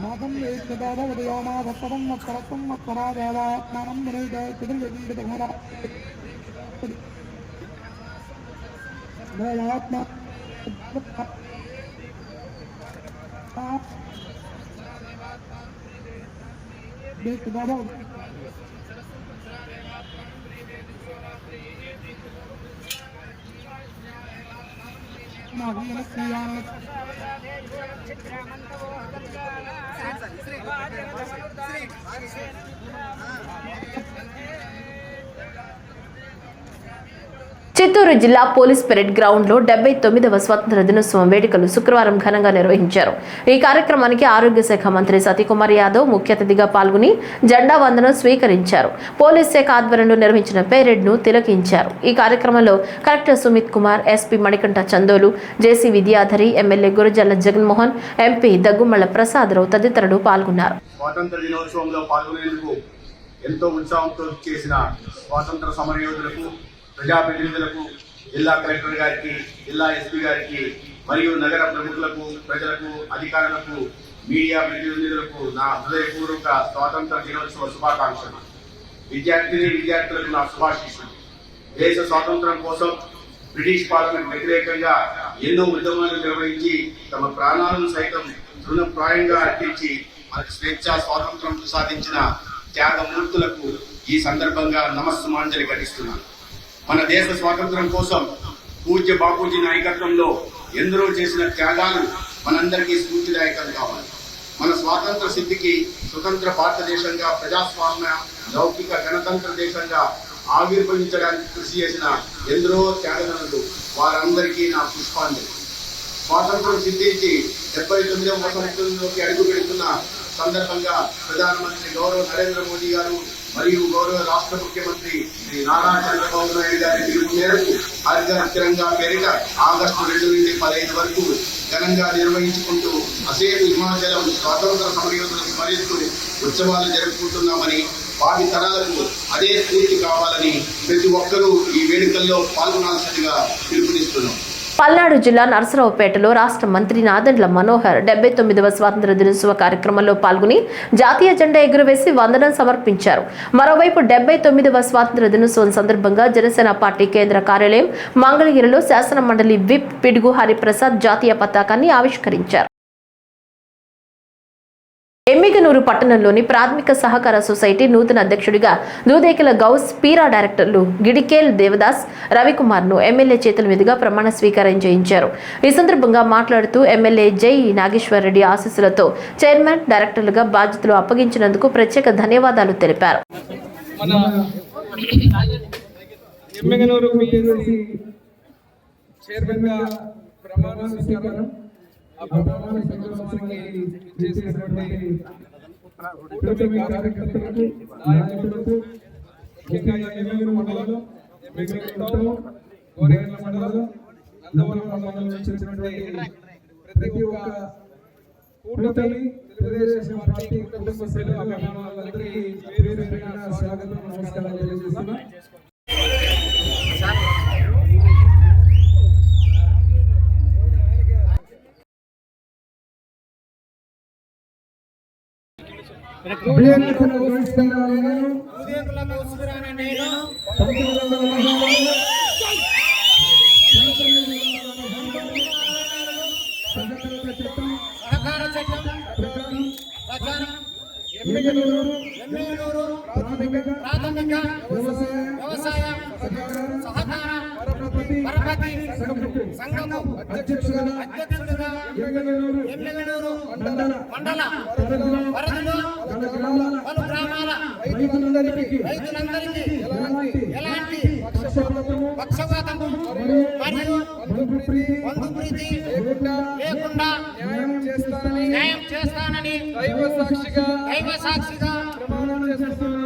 మాతం లేఖదావదయోమా భక్తం మత్తరత్వం మత్తరాదేవ జ్ఞానం వినయదయతిదిర్విందితమర దయాత్మ లేఖదావ చిత్తూరు జిల్లా పోలీస్ పెరేడ్ గ్రౌండ్ లో 79వ స్వాతంత్ర దినోత్సవం వేడుకలు శుక్రవారం ఘనంగా నిర్వహించారు. ఈ కార్యక్రమానికి ఆరోగ్య శాఖ మంత్రి సతీకుమార్ యాదవ్ ముఖ్య అతిథిగా పాల్గొని జెండా వందనం స్వీకరించారు. పోలీస్ శాఖ ఆధ్వర్యంలో నిర్వహించిన పెరేడ్ ను తిలకించారు. ఈ కార్యక్రమంలో కలెక్టర్ సుమిత్ కుమార్, ఎస్పీ మణికంఠ చందోలు, జేసీ విద్యాధరి, ఎమ్మెల్యే గురజల్ల జగన్మోహన్, ఎంపీ దగ్గుమళ్ల ప్రసాదరావు తదితరులు పాల్గొన్నారు. స్వాతంత్ర దినోత్సవంలో పాల్గొనేందుకు ఎంతో ఉత్సాహంతో చేసిన స్వాతంత్ర సమరయోధులకు, ప్రజాప్రతినిధులకు, జిల్లా కలెక్టర్ గారికి, జిల్లా ఎస్పీ గారికి మరియు నగర ప్రముఖులకు, ప్రజలకు, అధికారులకు, మీడియా ప్రతినిధులకు నా హృదయపూర్వక స్వాతంత్ర దినోత్సవ శుభాకాంక్షలు. విద్యార్థులకు నా శుభాశీస్సులు. దేశ స్వాతంత్రం కోసం బ్రిటిష్ పాలనకు వ్యతిరేకంగా ఎన్నో ఉద్యమాలు నిర్వహించి తమ ప్రాణాలను సైతం తృణప్రాయంగా అర్పించి మనకు స్వేచ్ఛ స్వాతంత్రం సాధించిన త్యాగమూర్తులకు ఈ సందర్భంగా నమస్సుమాంజలి ఘటిస్తున్నాను. మన దేశ స్వాతంత్రం కోసం పూజ్య బాపూజీ నాయకత్వంలో ఎందరో చేసిన త్యాగాలు మనందరికీ స్ఫూర్తిదాయకం కావాలి. మన స్వాతంత్ర సిద్ధికి స్వతంత్ర భారతదేశంగా, ప్రజాస్వామ్య లౌకిక గణతంత్ర దేశంగా ఆవిర్భవించడానికి కృషి చేసిన ఎందరో త్యాగదనులు, వారందరికీ నా పుష్పాంజలి. స్వాతంత్రం సిద్ధించి 79వ వసంతంలోకి అడుగు పెడుతున్న సందర్భంగా ప్రధానమంత్రి గౌరవ నరేంద్ర మోదీ గారు మరియు గౌరవ రాష్ట్ర ముఖ్యమంత్రి శ్రీ నారా చంద్రబాబు నాయుడు గారి పిలుపు మేరకు హరిజన తిరంగా పేరిట ఆగస్టు 2 నుండి 15 వరకు ఘనంగా నిర్వహించుకుంటూ అసేతు హిమాచలం స్వాతంత్ర సమరయోధులను స్మరిస్తూ ఉత్సవాలు జరుపుకుంటున్నామని, భావి తరాలకు అదే స్ఫూర్తి కావాలని ప్రతి ఒక్కరూ ఈ వేడుకల్లో పాల్గొనాల్సిందిగా పిలుపునిస్తున్నాం. పల్నాడు జిల్లా నరసరావుపేటలో రాష్ట్ర మంత్రి నాదెండ్ల మనోహర్ 79వ స్వాతంత్ర దినోత్సవ కార్యక్రమంలో పాల్గొని జాతీయ జెండా ఎగురవేసి వందనం సమర్పించారు. మరోవైపు 79వ స్వాతంత్ర దినోత్సవం సందర్భంగా జనసేన పార్టీ కేంద్ర కార్యాలయం మంగళగిరిలో శాసన మండలి విప్ పిడుగు హరిప్రసాద్ జాతీయ పతాకాన్ని ఆవిష్కరించారు. ఎమ్మిగనూరు పట్టణంలోని ప్రాథమిక సహకార సొసైటీ నూతన అధ్యక్షుడిగా దూదేకిల గౌస్, పీరా డైరెక్టర్లు గిడికేల్ దేవదాస్, రవికుమార్ ను ఎమ్మెల్యే చేతుల మీదుగా ప్రమాణ స్వీకారం చేయించారు. ఈ సందర్భంగా మాట్లాడుతూ ఎమ్మెల్యే జై నాగేశ్వర్ రెడ్డి ఆశీస్సులతో చైర్మన్, డైరెక్టర్లుగా బాధ్యతలు అప్పగించినందుకు ప్రత్యేక ధన్యవాదాలు తెలిపారు. కార్యకర్తలకు, నాయకులకు, ముఖ్యంగా ఎమ్మెగనూరు మండలం, ఎమ్మెగనూరు టౌన్, గోరేగల్ల మండలం, నందవరం మండలం వచ్చినటువంటి ప్రతి ఒక్క కూటమి తెలుగుదేశం పార్టీ కుటుంబ సభ్యులు, అభిమానులందరికీ పేరు పేరున స్వాగతం, నమస్కారాలు తెలియజేస్తున్నా. ప్రాథమిక వ్యవసాయ సహకార పరపతి సంఘము అధ్యక్షుడిగా ఎమ్మెగనూరు మండల పరిధిలో పలు గ్రామాల రైతులందరికీ ఎలాంటి పక్షపాతము మరియు బంధుప్రీతి లేకుండా న్యాయం చేస్తానని దైవ సాక్షిగా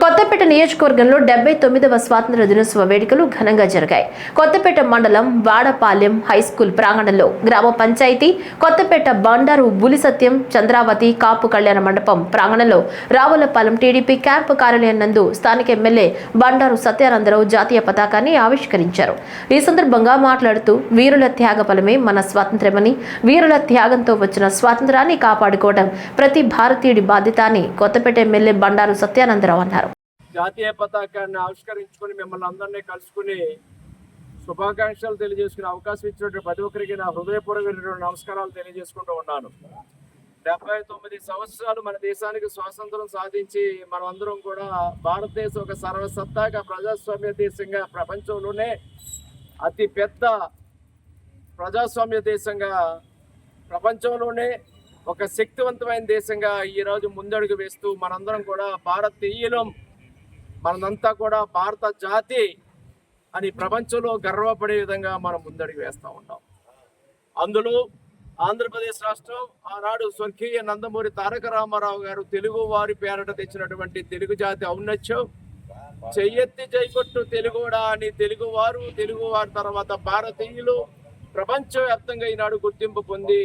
కొత్తపేట నియోజకవర్గంలో 79వ స్వాతంత్ర దినోత్సవ వేడుకలు ఘనంగా జరిగాయి. కొత్తపేట మండలం వాడపాలెం హైస్కూల్ ప్రాంగణంలో గ్రామ పంచాయతీ, కొత్తపేట బండారు బులిసత్యం, చంద్రావతి కాపు కళ్యాణ మండపం ప్రాంగణంలో రావులపాలెం టీడీపీ క్యాంపు కార్యాలయం నందు స్థానిక ఎమ్మెల్యే బండారు సత్యానందరావు జాతీయ పతాకాన్ని ఆవిష్కరించారు. ఈ సందర్భంగా మాట్లాడుతూ వీరుల త్యాగ ఫలమే మన స్వాతంత్ర్యమని, వీరుల త్యాగంతో వచ్చిన స్వాతంత్రాన్ని కాపాడుకోవడం ప్రతి భారతీయుడి బాధ్యత అని కొత్తపేట ఎమ్మెల్యే బండారు సత్యానందరావు అన్నారు. జాతీయ పతాకాన్ని ఆవిష్కరించుకుని మిమ్మల్ని అందరినీ కలుసుకుని శుభాకాంక్షలు తెలియజేసుకునే అవకాశం ఇచ్చినటువంటి ప్రతి ఒక్కరికి నా హృదయపూర్వక నమస్కారాలు తెలియజేసుకుంటూ ఉన్నాను. 79 సంవత్సరాలు మన దేశానికి స్వాతంత్రం సాధించి మనం అందరం కూడా భారతదేశం ఒక సర్వసత్తాక ప్రజాస్వామ్య దేశంగా, ప్రపంచంలోనే అతి పెద్ద ప్రజాస్వామ్య దేశంగా, ప్రపంచంలోనే ఒక శక్తివంతమైన దేశంగా ఈరోజు ముందడుగు వేస్తూ మనందరం కూడా భారతీయులం, మనంతా కూడా భారత జాతి అని ప్రపంచంలో గర్వపడే విధంగా మనం ముందడుగు వేస్తూ ఉన్నాం. అందులో ఆంధ్రప్రదేశ్ రాష్ట్రం ఆనాడు స్వర్గీయ నందమూరి తారక రామారావు గారు తెలుగు వారి పేరట తెచ్చినటువంటి తెలుగు జాతి ఔన్నత్యం, చెయ్యెత్తి జైకొట్టు తెలుగుడా అని తెలుగువారి తర్వాత భారతీయులు ప్రపంచవ్యాప్తంగా ఈనాడు గుర్తింపు పొంది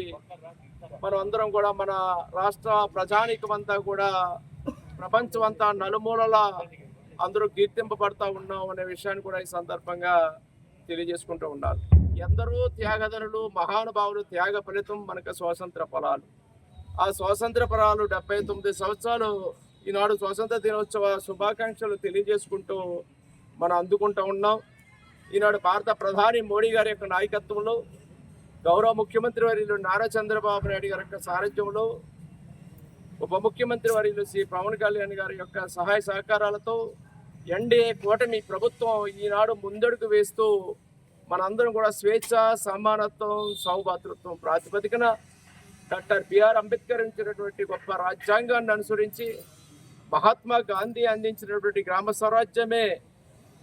మనం అందరం కూడా మన రాష్ట్ర ప్రజానీకమంతా కూడా ప్రపంచం అంతా నలుమూలలా అందరూ కీర్తింపబడతా ఉన్నాం అనే విషయాన్ని కూడా ఈ సందర్భంగా తెలియజేసుకుంటూ ఉండాలి. ఎందరో త్యాగధనులు మహానుభావులు త్యాగ ఫలితం మనకు స్వాతంత్ర ఫలాలు. ఆ స్వాతంత్ర ఫలాలు 79 సంవత్సరాలు ఈనాడు స్వాతంత్ర దినోత్సవ శుభాకాంక్షలు తెలియజేసుకుంటూ మనం అందుకుంటూ ఉన్నాం. ఈనాడు భారత ప్రధాని మోడీ గారి యొక్క నాయకత్వంలో, గౌరవ ముఖ్యమంత్రి వర్యులు నారా చంద్రబాబు నాయుడు గారి యొక్క సారథ్యంలో, ఉప ముఖ్యమంత్రి వర్యులు శ్రీ పవన్ కళ్యాణ్ గారి యొక్క సహాయ సహకారాలతో ఎన్డీఏ కూటమి ప్రభుత్వం ఈనాడు ముందడుగు వేస్తూ మనందరం కూడా స్వేచ్ఛ, సమానత్వం, సౌభాతృత్వం ప్రాతిపదికన డాక్టర్ బిఆర్ అంబేద్కర్ ఇచ్చినటువంటి గొప్ప రాజ్యాంగాన్ని అనుసరించి మహాత్మా గాంధీ అందించినటువంటి గ్రామ స్వరాజ్యమే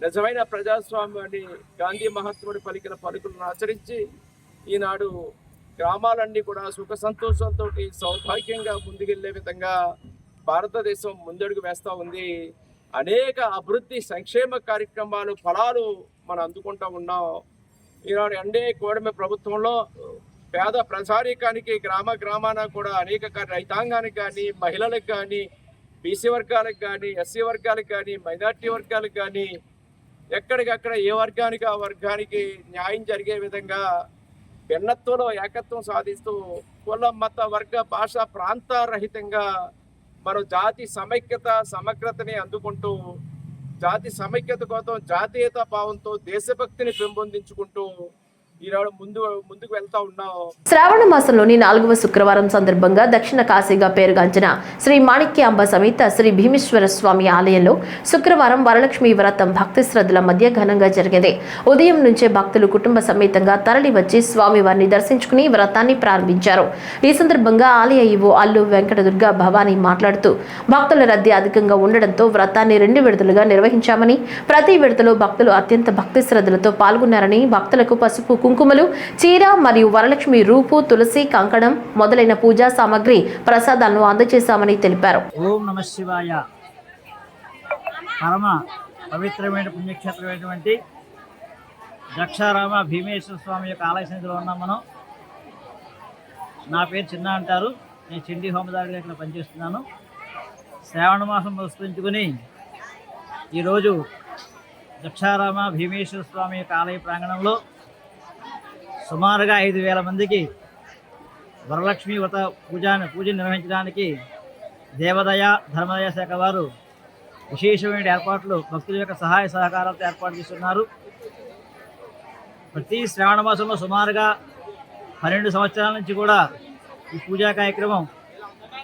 నిజమైన ప్రజాస్వామ్యాన్ని గాంధీ మహాత్ముడు పలికిన పలుకులను ఆచరించి ఈనాడు గ్రామాలన్నీ కూడా సుఖ సంతోషాలతో సౌభాగ్యంగా ముందుకెళ్లే విధంగా భారతదేశం ముందడుగు వేస్తూ ఉంది. అనేక అభివృద్ధి సంక్షేమ కార్యక్రమాలు ఫలాలు మనం అందుకుంటూ ఉన్నాం. ఈనాడు ఎన్డీఏ కూటమి ప్రభుత్వంలో పేద ప్రజానీకానికి గ్రామాన కూడా అనేక రైతాంగానికి కానీ, మహిళలకు కానీ, బీసీ వర్గాలకు కానీ, ఎస్సీ వర్గాలకు కానీ, మైనార్టీ వర్గాలకు కానీ ఎక్కడికక్కడ ఏ వర్గానికి ఆ వర్గానికి న్యాయం జరిగే విధంగా భిన్నత్వంలో ఏకత్వం సాధిస్తూ కుల, మత, వర్గ, భాష, ప్రాంతరహితంగా మనం జాతి సమైక్యత సమగ్రతని అందుకుంటూ జాతి సమైక్యత కోసం జాతీయత భావంతో దేశభక్తిని పెంపొందించుకుంటూ ఈనాడు ముందుకు వెళ్తా ఉన్నాం. శ్రావణ మాసంలోని 4వ శుక్రవారం సందర్భంగా దక్షిణ కాశీగా పేరుగాంచిన శ్రీ మాణిక్యాంబ సమేత శ్రీ భీమేశ్వర స్వామి ఆలయంలో శుక్రవారం వరలక్ష్మి వ్రతం భక్తి శ్రద్ధల మధ్య ఘనంగా జరిగింది. ఉదయం నుంచే భక్తులు కుటుంబ సమేతంగా తరలి వచ్చి స్వామివారిని దర్శించుకుని వ్రతాన్ని ప్రారంభించారు. ఈ సందర్భంగా ఆలయ ఈవో అల్లు వెంకటదుర్గ భవానీ మాట్లాడుతూ భక్తుల రద్దీ అధికంగా ఉండడంతో వ్రతాన్ని 2 విడతలుగా నిర్వహించామని, ప్రతి విడతలో భక్తులు అత్యంత భక్తి శ్రద్ధలతో పాల్గొన్నారని, భక్తులకు పసుపు, కుంకుమలు, చీర మరియు వరలక్ష్మి రూపు, తులసి, కంకణం మొదలైన పూజా సామాగ్రి ప్రసాదాలను అందజేశామని తెలిపారు. ఓం నమః శివాయ. పరమ పవిత్రమైన పుణ్యక్షేత్రమైనటువంటి ద్రాక్షారామ భీమేశ్వర స్వామి యొక్క ఆలయ సన్నిధిలో ఉన్నాం మనం. నా పేరు చిన్న అంటారు. నేను చండీ హోమదారుగా ఇక్కడ పనిచేస్తున్నాను. శ్రావణ మాసం పురస్కరించుకుని ఈరోజు ద్రాక్షారామ భీమేశ్వర స్వామి యొక్క ఆలయ ప్రాంగణంలో సుమారుగా 5,000 మందికి వరలక్ష్మి వ్రత పూజ నిర్వహించడానికి దేవాదాయ ధర్మాదాయ శాఖ వారు విశేషమైన ఏర్పాట్లు భక్తుల యొక్క సహాయ సహకారాలతో ఏర్పాటు చేస్తున్నారు. ప్రతి శ్రావణ మాసంలో సుమారుగా 12 సంవత్సరాల నుంచి కూడా ఈ పూజా కార్యక్రమం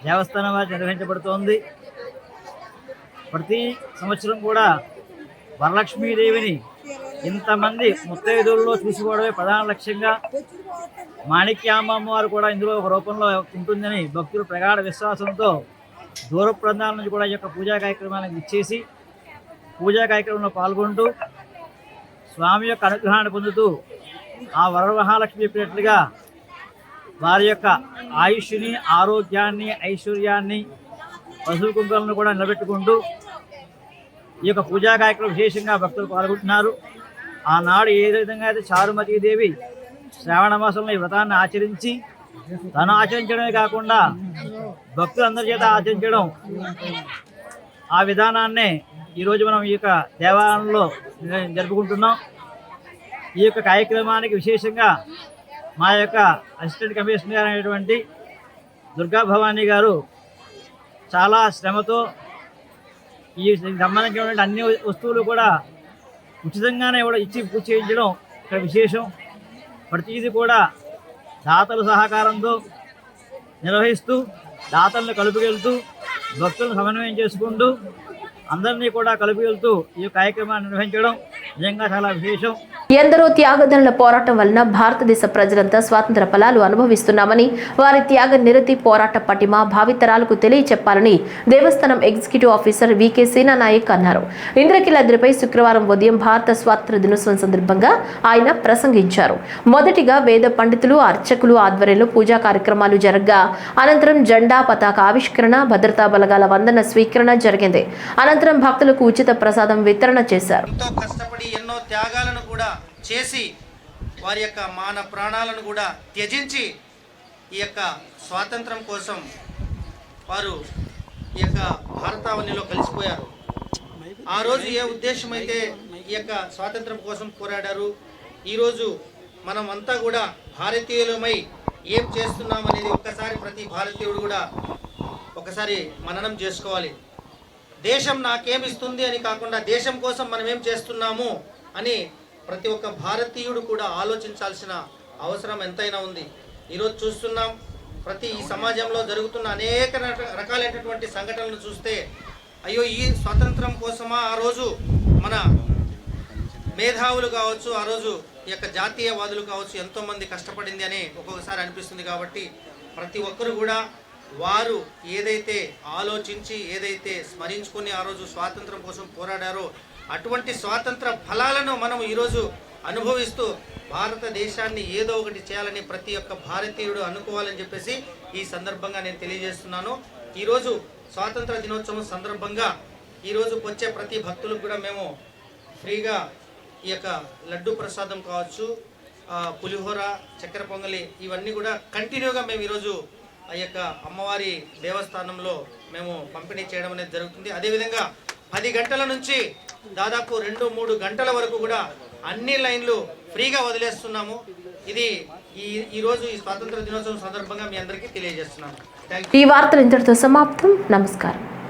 దేవస్థానం వారి నిర్వహించబడుతోంది. ప్రతి సంవత్సరం కూడా వరలక్ష్మీదేవిని ఇంతమంది ముత్తైదువుల్లో చూసుకోవడమే ప్రధాన లక్ష్యంగా మాణిక్యాంబ వారు కూడా ఇందులో ఒక రూపంలో ఉంటుందని భక్తులు ప్రగాఢ విశ్వాసంతో దూర ప్రాంతాల నుంచి కూడా ఈ యొక్క పూజా కార్యక్రమాలను ఇచ్చేసి పూజా కార్యక్రమంలో పాల్గొంటూ స్వామి యొక్క అనుగ్రహాన్ని పొందుతూ ఆ వరమహాలక్ష్మి చెప్పినట్లుగా వారి యొక్క ఆయుష్ని, ఆరోగ్యాన్ని, ఐశ్వర్యాన్ని, పశువు కుంకుమలను కూడా నిలబెట్టుకుంటూ ఈ యొక్క పూజా కార్యక్రమం విశేషంగా భక్తులు పాల్గొంటున్నారు. ఆనాడు ఏ విధంగా అయితే చారుమతీదేవి శ్రావణ మాసంలో ఈ వ్రతాన్ని ఆచరించి తను ఆచరించడమే కాకుండా భక్తులందరి చేత ఆచరించడం, ఆ విధానాన్నే ఈరోజు మనం ఈ యొక్క దేవాలయంలో జరుపుకుంటున్నాం. ఈ యొక్క కార్యక్రమానికి విశేషంగా మా యొక్క అసిస్టెంట్ కమిషనర్ గారు అయినటువంటి దుర్గా భవానీ గారు చాలా శ్రమతో ఈ సంబంధించినటువంటి అన్ని వస్తువులు కూడా ఉచితంగానే కూడా ఇచ్చి పూజ చేయించడం ఇక్కడ విశేషం. ప్రతిదీ కూడా దాతల సహకారంతో నిర్వహిస్తూ దాతలను కలుపుకెళ్తూ భక్తులను సమన్వయం చేసుకుంటూ అందరినీ కూడా కలుపుకెళ్తూ ఈ కార్యక్రమాన్ని నిర్వహించడం నిజంగా చాలా విశేషం. ఎందరో త్యాగదనుల పోరాటం వలన భారతదేశ ప్రజలంతా స్వాతంత్ర ఫలాలు అనుభవిస్తున్నామని, వారి త్యాగ నిరతి పోరాట పటిమ భావితరాలకు తెలియచెప్పాలని దేవస్థానం ఎగ్జిక్యూటివ్ ఆఫీసర్ వికే సేనానాయక్ అన్నారు. ఇంద్రకీలాద్రిపై శుక్రవారం ఉదయం భారత స్వాతంత్ర దినోత్సవం సందర్భంగా ఆయన ప్రసంగించారు. మొదటిగా వేద పండితులు, అర్చకులు ఆధ్వర్యంలో పూజా కార్యక్రమాలు జరగగా అనంతరం జెండా పతాక ఆవిష్కరణ, భద్రతా బలగాల వందన స్వీకరణ జరిగింది. అనంతరం భక్తులకు ఉచిత ప్రసాదం వితరణ చేశారు. ఎన్నో త్యాగాలను కూడా చేసి వారి యొక్క మాన ప్రాణాలను కూడా త్యజించి ఈ యొక్క స్వాతంత్రం కోసం వారు ఈ యొక్క భారతావనిలో కలిసిపోయారు. ఆ రోజు ఏ ఉద్దేశం అయితే ఈ యొక్క స్వాతంత్రం కోసం పోరాడారు, ఈరోజు మనం అంతా కూడా భారతీయులమై ఏం చేస్తున్నాం అనేది ఒక్కసారి ప్రతి భారతీయుడు కూడా ఒకసారి మననం చేసుకోవాలి. దేశం నాకేమిస్తుంది అని కాకుండా దేశం కోసం మనం ఏం చేస్తున్నాము అని ప్రతి ఒక్క భారతీయుడు కూడా ఆలోచించాల్సిన అవసరం ఎంతైనా ఉంది. ఈరోజు చూస్తున్నాం ప్రతి ఈ సమాజంలో జరుగుతున్న అనేక రకాలైనటువంటి సంఘటనలు చూస్తే అయ్యో ఈ స్వాతంత్రం కోసమా ఆ రోజు మన మేధావులు కావచ్చు, ఆ రోజు ఈ యొక్క జాతీయవాదులు కావచ్చు ఎంతోమంది కష్టపడింది అని ఒక్కొక్కసారి అనిపిస్తుంది. కాబట్టి ప్రతి ఒక్కరు కూడా వారు ఏదైతే ఆలోచించి ఏదైతే స్మరించుకొని ఆ రోజు స్వాతంత్రం కోసం పోరాడారో అటువంటి స్వాతంత్ర ఫలాలను మనం ఈరోజు అనుభవిస్తూ భారతదేశాన్ని ఏదో ఒకటి చేయాలని ప్రతి ఒక్క భారతీయుడు అనుకోవాలని చెప్పేసి ఈ సందర్భంగా నేను తెలియజేస్తున్నాను. ఈరోజు స్వాతంత్ర దినోత్సవం సందర్భంగా ఈరోజు వచ్చే ప్రతి భక్తులకు కూడా మేము ఫ్రీగా ఈ యొక్క లడ్డు ప్రసాదం కావచ్చు, పులిహోర, చక్కెర పొంగలి ఇవన్నీ కూడా కంటిన్యూగా మేము ఈరోజు ఆ యొక్క అమ్మవారి దేవస్థానంలో మేము పంపిణీ చేయడం అనేది జరుగుతుంది. అదేవిధంగా 10 గంటల నుంచి దాదాపు 2-3 గంటల వరకు కూడా అన్ని లైన్లు ఫ్రీగా వదిలేస్తున్నాము. ఇది ఈరోజు ఈ స్వాతంత్ర దినోత్సవం సందర్భంగా మీ అందరికీ తెలియజేస్తున్నాను. ఈ వార్తలు ఇంతటితో సమాప్తం. నమస్కారం.